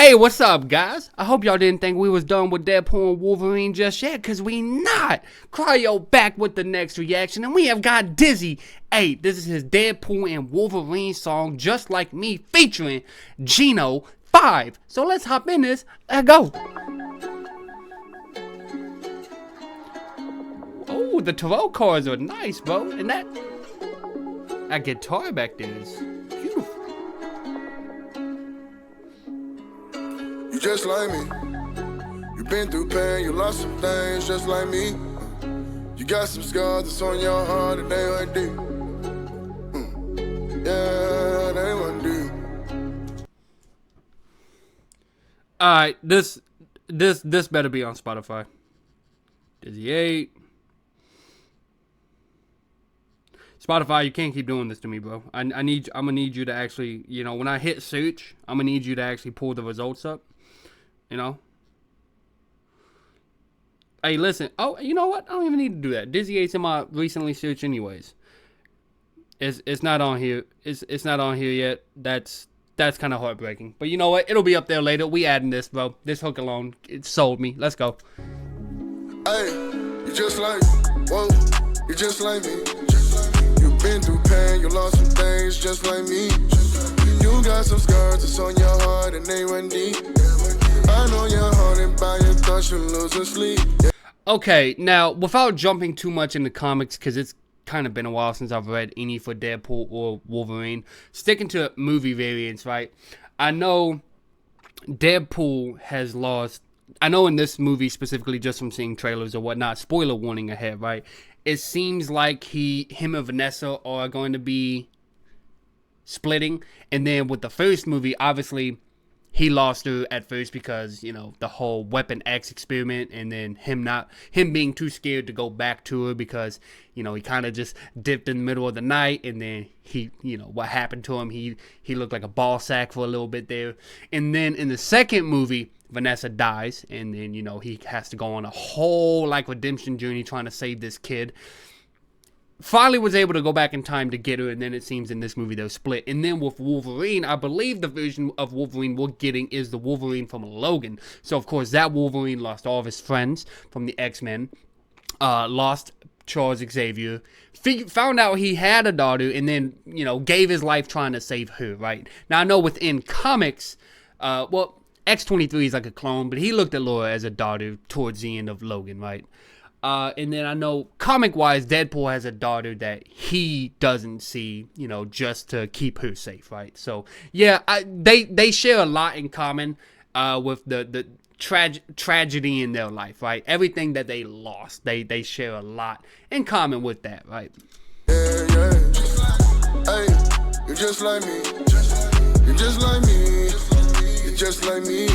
Hey, what's up, guys? I hope y'all didn't think we was done with Deadpool and Wolverine just yet, because we not. Cryo back with the next reaction, and we have got DizzyEight. This is his Deadpool and Wolverine song, Just Like Me, featuring Geno 5. So let's hop in this. Let's go. Oh, the tarot cards are nice, bro. And that guitar back there is beautiful. You just like me. You been through pain, you lost some things just like me. You got some scars that's on your heart and they went deep. Yeah, they went deep. Alright, this better be on Spotify. DizzyEight. Spotify, you can't keep doing this to me, bro. I'm gonna need you to actually, you know, when I hit search, I'm gonna need you to actually pull the results up. You know? Hey, listen. Oh, you know what? I don't even need to do that. DizzyEight's in my recently search anyways. It's not on here. It's not on here yet. That's kind of heartbreaking. But you know what? It'll be up there later. We adding this, bro. This hook alone, it sold me. Let's go. Hey, you just like, whoa, you just like me. You been through pain, you lost some things just like me. You got some scars that's on your heart and they went deep. I know you're haunted by your thoughts, you're losing sleep. Okay, now, without jumping too much into comics, because it's kind of been a while since I've read any for Deadpool or Wolverine, sticking to movie variants, right? I know Deadpool has lost, I know in this movie specifically, just from seeing trailers or whatnot, spoiler warning ahead, right? It seems like him and Vanessa are going to be splitting. And then with the first movie, obviously, he lost her at first because, you know, the whole Weapon X experiment, and then him being too scared to go back to her because, you know, he kind of just dipped in the middle of the night, and then he, you know, what happened to him, he looked like a ball sack for a little bit there. And then in the second movie, Vanessa dies, and then, you know, he has to go on a whole, like, redemption journey trying to save this kid. Finally was able to go back in time to get her, and then it seems in this movie they'll split. And then with Wolverine, I believe the version of Wolverine we're getting is the Wolverine from Logan. So, of course, that Wolverine lost all of his friends from the X-Men, lost Charles Xavier, found out he had a daughter, and then, you know, gave his life trying to save her, right? Now, I know within comics, well, X-23 is like a clone, but he looked at Laura as a daughter towards the end of Logan, right? And then I know comic-wise, Deadpool has a daughter that he doesn't see, you know, just to keep her safe, right? So, yeah, they share a lot in common with the tragedy in their life, right? Everything that they lost, they share a lot in common with that, right? Yeah, yeah. Hey, you're just like me. You're just like me. You're just like me.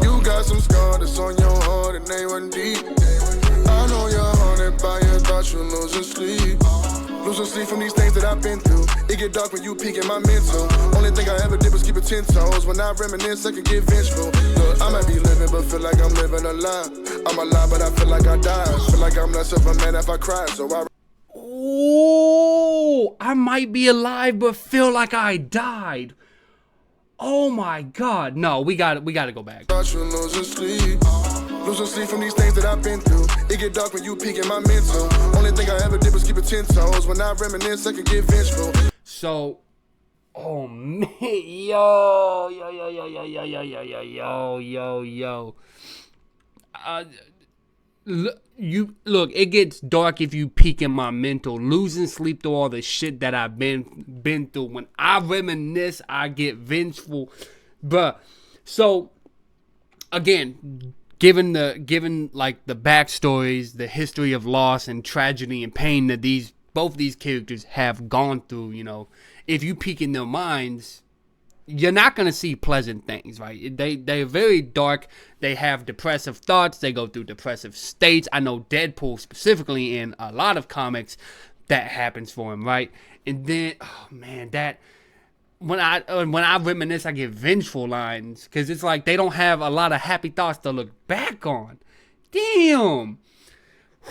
You got some scars that's on your heart and they went deep. I know you're haunted by your thoughts, you're losing sleep. Losing sleep from these things that I've been through. It get dark when you peek in my mental. Only thing I ever did was keep it 10 toes. When I reminisce, I can get vengeful. Look, I might be living, but feel like I'm living a lie. I'm alive, but I feel like I died. Feel like I'm less of a man if I cry, so I... Oh, I might be alive, but feel like I died. Oh my God. No, we gotta go back. Losing sleep from these things that I've been through. It get dark when you peek in my mental. Only thing I ever did was keep it 10 toes. When I reminisce, I can get vengeful. So, oh man, yo. Look, it gets dark if you peek in my mental. Losing sleep through all the shit that I've been through. When I reminisce, I get vengeful, bruh. So, again, given like the backstories, the history of loss and tragedy and pain that both these characters have gone through, you know, if you peek in their minds, you're not going to see pleasant things, right? They're very dark. They have depressive thoughts. They go through depressive states. I know Deadpool specifically in a lot of comics that happens for him, right? And then, oh man, that when I reminisce, I get vengeful lines because it's like they don't have a lot of happy thoughts to look back on. Damn.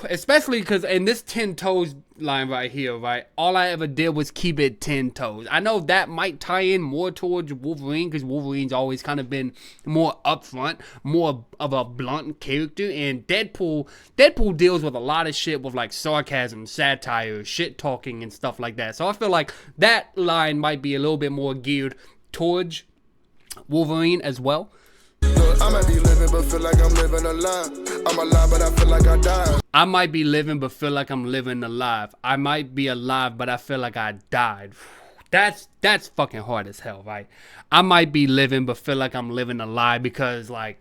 Especially because in this 10 toes line right here, right, all I ever did was keep it 10 toes. I know that might tie in more towards Wolverine, because Wolverine's always kind of been more upfront, more of a blunt character, and Deadpool deals with a lot of shit with like sarcasm, satire, shit talking, and stuff like that. So I feel like that line might be a little bit more geared towards Wolverine as well. I might be living but feel like I'm living a lie. I'm alive but I feel like I died. I might be living but feel like I'm living alive. I might be alive but I feel like I died. That's fucking hard as hell, right? I might be living but feel like I'm living alive because, like,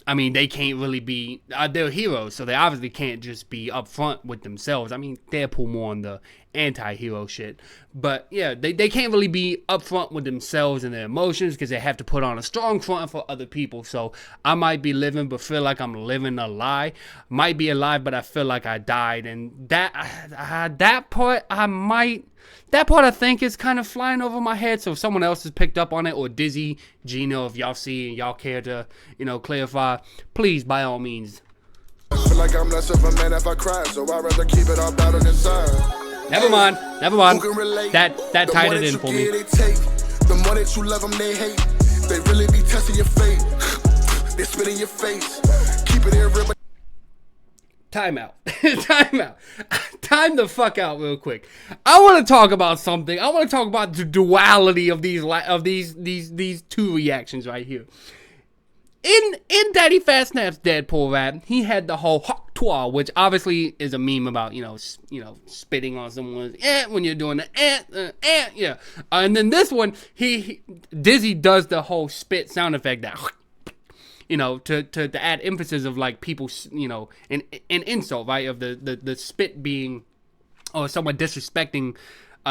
I mean, they can't really be, they're heroes, so they obviously can't just be upfront with themselves. I mean, Deadpool more on the anti-hero shit. But, yeah, they can't really be upfront with themselves and their emotions because they have to put on a strong front for other people. So, I might be living but feel like I'm living a lie. Might be alive, but I feel like I died. And that part, I think is kind of flying over my head. So if someone else has picked up on it, or Dizzy, Geno, if y'all see and y'all care to, clarify, please, by all means. I feel like I'm less of a man if I cry, so I'd rather keep it all battled inside. Never mind. That tied it in for me. The more that you love them, they hate. They really be testing your fate. They spit in your face. Keep it in real. Time out. Time the fuck out real quick. I want to talk about something. I want to talk about the duality of these two reactions right here. In Daddy Fat Snap's Deadpool rap, he had the whole hawk twa, which obviously is a meme about spitting on someone's when you're doing the yeah. And then this one, Dizzy does the whole spit sound effect that. To add emphasis of like people, an insult, right? Of the spit being, or someone disrespecting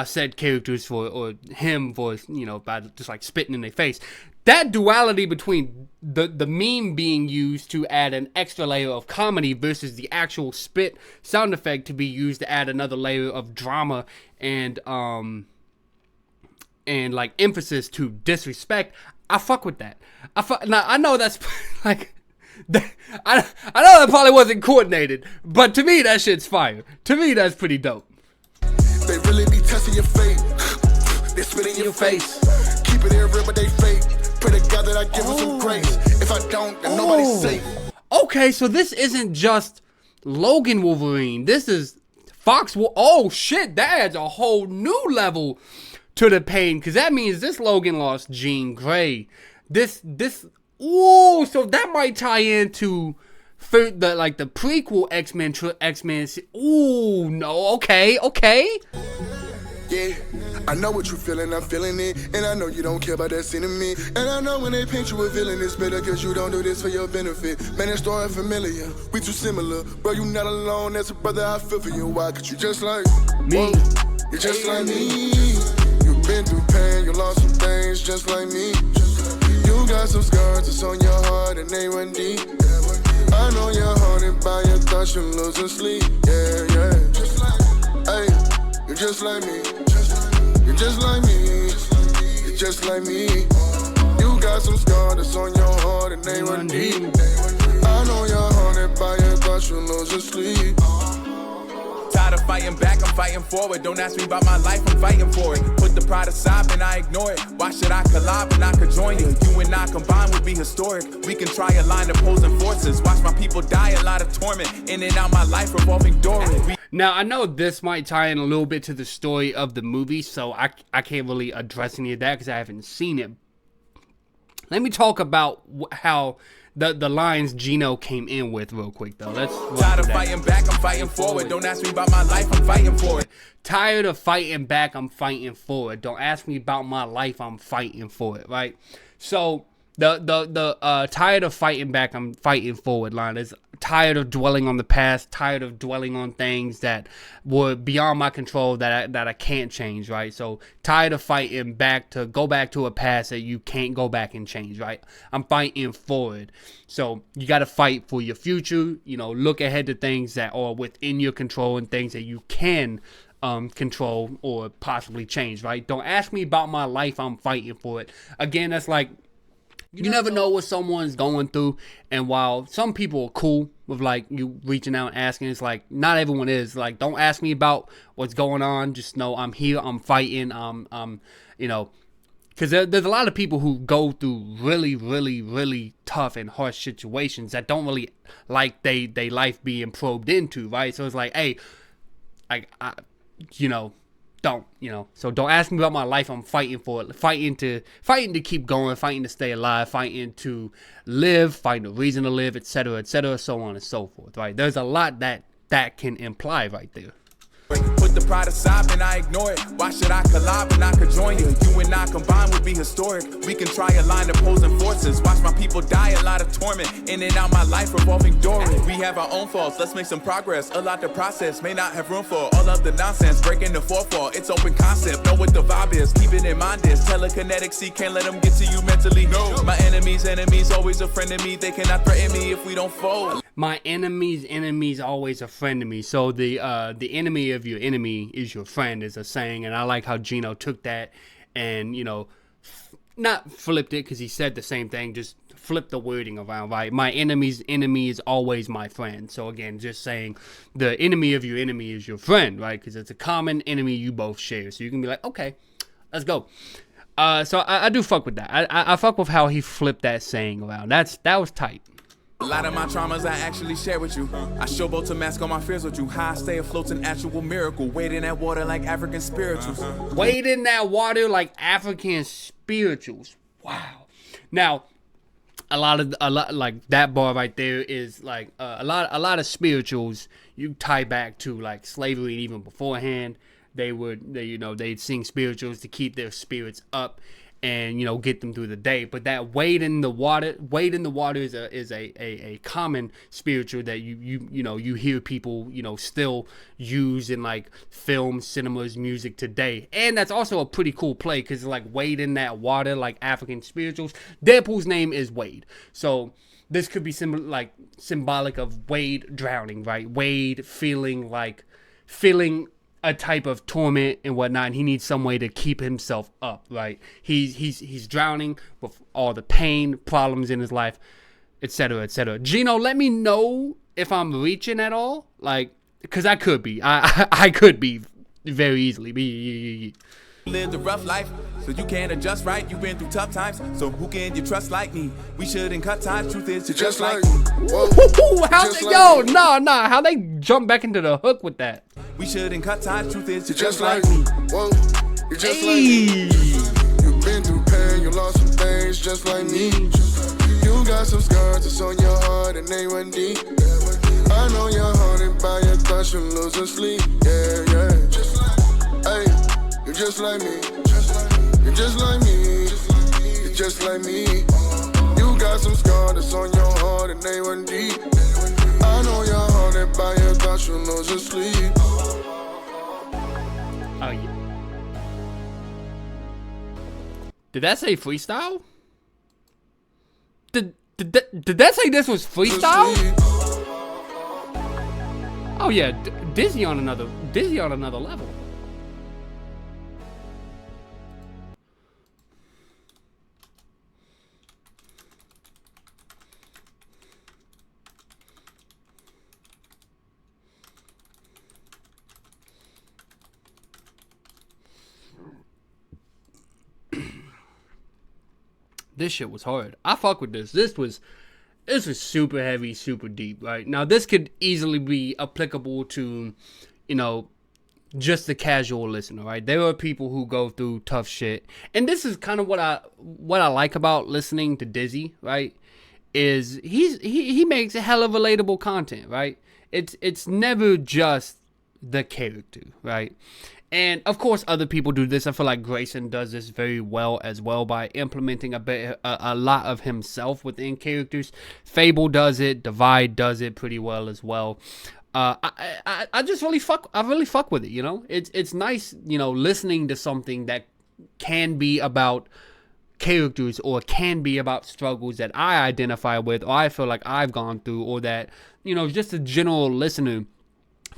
said characters or him for, by just like spitting in their face. That duality between the meme being used to add an extra layer of comedy versus the actual spit sound effect to be used to add another layer of drama and like emphasis to disrespect. I fuck with that. Now I know that's like, I know that probably wasn't coordinated, but to me that shit's fire. To me that's pretty dope. They really be testing your fate. They spit in your face. Keep it in real, but they fake. Pray to God that I give them some grace. If I don't, then nobody's safe. Okay, so this isn't just Logan Wolverine. This is Fox. Oh shit, that adds a whole new level to the pain, because that means this Logan lost Jean Grey. So that might tie into the prequel X-Men. Ooh, no, okay. Yeah, I know what you're feeling, I'm feeling it. And I know you don't care about that scene in me. And I know when they paint you a villain, it's better cause you don't do this for your benefit. Man, it's story familiar, we too similar. Bro, you not alone, as a brother I feel for you. Why? Cause you just like me. You're just like me. You've been through pain, you lost some things just like me. You got some scars that's on your heart and they run deep. I know you're haunted by your thoughts, you're losing sleep. Yeah. Hey, you're just like me. You're just like me. You're just like me. You got some scars that's on your heart and they run deep. I know you're haunted by your thoughts, you're losing sleep. Tired of fighting back, I'm fighting forward. Don't ask me about my life, I'm fighting for it. Put the pride aside and I ignore it. Why should I collide when I could join you? You and I combined would be historic. We can try a line opposing forces. Watch my people die, a lot of torment. In and out my life revolving door. Now, I know this might tie in a little bit to the story of the movie, so I can't really address any of that because I haven't seen it. Let me talk about how the lines Geno came in with real quick, though. Let's tired of fighting back, I'm fighting forward. Don't ask me about my life, I'm fighting for it. Tired of fighting back, I'm fighting for it. Don't ask me about my life, I'm fighting for it, right? So the tired of fighting back, I'm fighting forward line is tired of dwelling on the past, tired of dwelling on things that were beyond my control that I can't change, right? So tired of fighting back to go back to a past that you can't go back and change, right? I'm fighting forward. So you got to fight for your future, look ahead to things that are within your control and things that you can control or possibly change, right? Don't ask me about my life, I'm fighting for it. Again, that's like You never know what someone's going through, and while some people are cool with like you reaching out and asking, it's like not everyone is. Like, don't ask me about what's going on. Just know I'm here. I'm fighting. You know, because there's a lot of people who go through really, really, really tough and harsh situations that don't really like they life being probed into, right? So it's like, hey, you know. So don't ask me about my life. I'm fighting for it, fighting to keep going, fighting to stay alive, fighting to live, fighting a reason to live, etc., so on and so forth, right? There's a lot that can imply right there. Put the pride aside and I ignore it. Why should I collide when I could join you? You and I combined would be historic. We can try a line opposing forces. Watch my people die, a lot of torment. In and out my life revolving door. We have our own faults, let's make some progress. A lot to process, may not have room for all of the nonsense. Breaking the fourth wall, it's open concept. Know what the vibe is, keep it in mind this. Telekinetic, see, can't let them get to you mentally. No, my enemies, always a friend of me. They cannot threaten me if we don't fold. My enemy's always a friend to me. So the enemy of your enemy is your friend is a saying, and I like how Geno took that and, you know, not flipped it because he said the same thing, just flipped the wording around, right? My enemy's enemy is always my friend. So again, just saying the enemy of your enemy is your friend, right? Because it's a common enemy you both share. So you can be like, okay, let's go. So I do fuck with that. I fuck with how he flipped that saying around. That was tight. A lot of my traumas I actually share with you. I showboat to mask all my fears with you. How I stay afloat's an actual miracle. Wade in that water like African spirituals. Wade in that water like African spirituals. Wow. Now, a lot like that bar right there is like a lot of spirituals you tie back to like slavery and even beforehand. They'd sing spirituals to keep their spirits up and, you know, get them through the day. But that wade in the water is a common spiritual that you hear people, you know, still use in like film, cinemas, music today. And that's also a pretty cool play because it's like wade in that water like African spirituals. Deadpool's name is Wade. So this could be symbolic of Wade drowning, right? Wade feeling a type of torment and whatnot, and he needs some way to keep himself up, right? He's drowning with all the pain, problems in his life, etc., etc. Geno, let me know if I'm reaching at all, like, because I could be. I could be very easily. Lived a rough life, so you can't adjust right. You've been through tough times, so who can you trust like me? We shouldn't cut ties. Truth is, you're just like me. How they jump back into the hook with that? We shouldn't cut ties. Truth is, you're just like me. Whoa, you're just like me. You've been through pain, you lost some things just like me. You got some scars that's on your heart and they went deep. I know you're haunted by your thoughts, you're losing sleep. Yeah. Hey, you're just like me. You're just like me. You're just like me. You got some scars that's on your heart and they went deep. I know you're haunted by your thoughts, you're losing sleep. Oh, yeah. Did that say freestyle? Did that say this was freestyle? Oh yeah, Dizzy on another level. This shit was hard. I fuck with this. This was super heavy, super deep, right? Now, this could easily be applicable to, you know, just the casual listener, right? There are people who go through tough shit. And this is kind of what I like about listening to Dizzy, right? Is he makes a hell of relatable content, right? It's never just the character, right? And of course, other people do this. I feel like Grayson does this very well as well by implementing a lot of himself within characters. Fable does it. Divide does it pretty well as well. I just really fuck with it. You know, it's nice. You know, listening to something that can be about characters or can be about struggles that I identify with, or I feel like I've gone through, or that, you know, just a general listener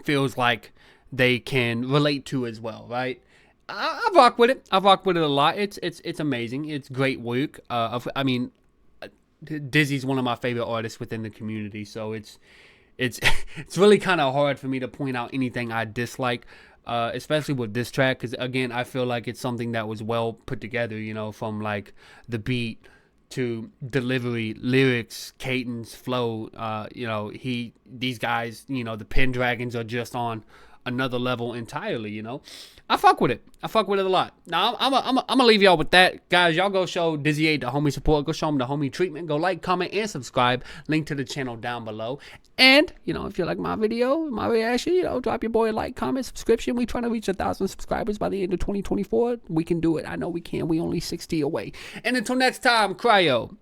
feels like they can relate to as well, right? I rock with it. I rock with it a lot. It's amazing. It's great work. I mean, Dizzy's one of my favorite artists within the community, so it's really kind of hard for me to point out anything I dislike, especially with this track, because again, I feel like it's something that was well put together, you know, from like the beat to delivery, lyrics, cadence, flow. You know, these guys, you know, the Pendragons are just on another level entirely, you know. I fuck with it. I fuck with it a lot. Now, I'm gonna leave y'all with that. Guys, y'all go show DizzyEight the homie support. Go show him the homie treatment. Go like, comment, and subscribe. Link to the channel down below. And, you know, if you like my video, my reaction, you know, drop your boy a like, comment, subscription. We trying to reach 1,000 subscribers by the end of 2024. We can do it. I know we can. We only 60 away. And until next time, cryo.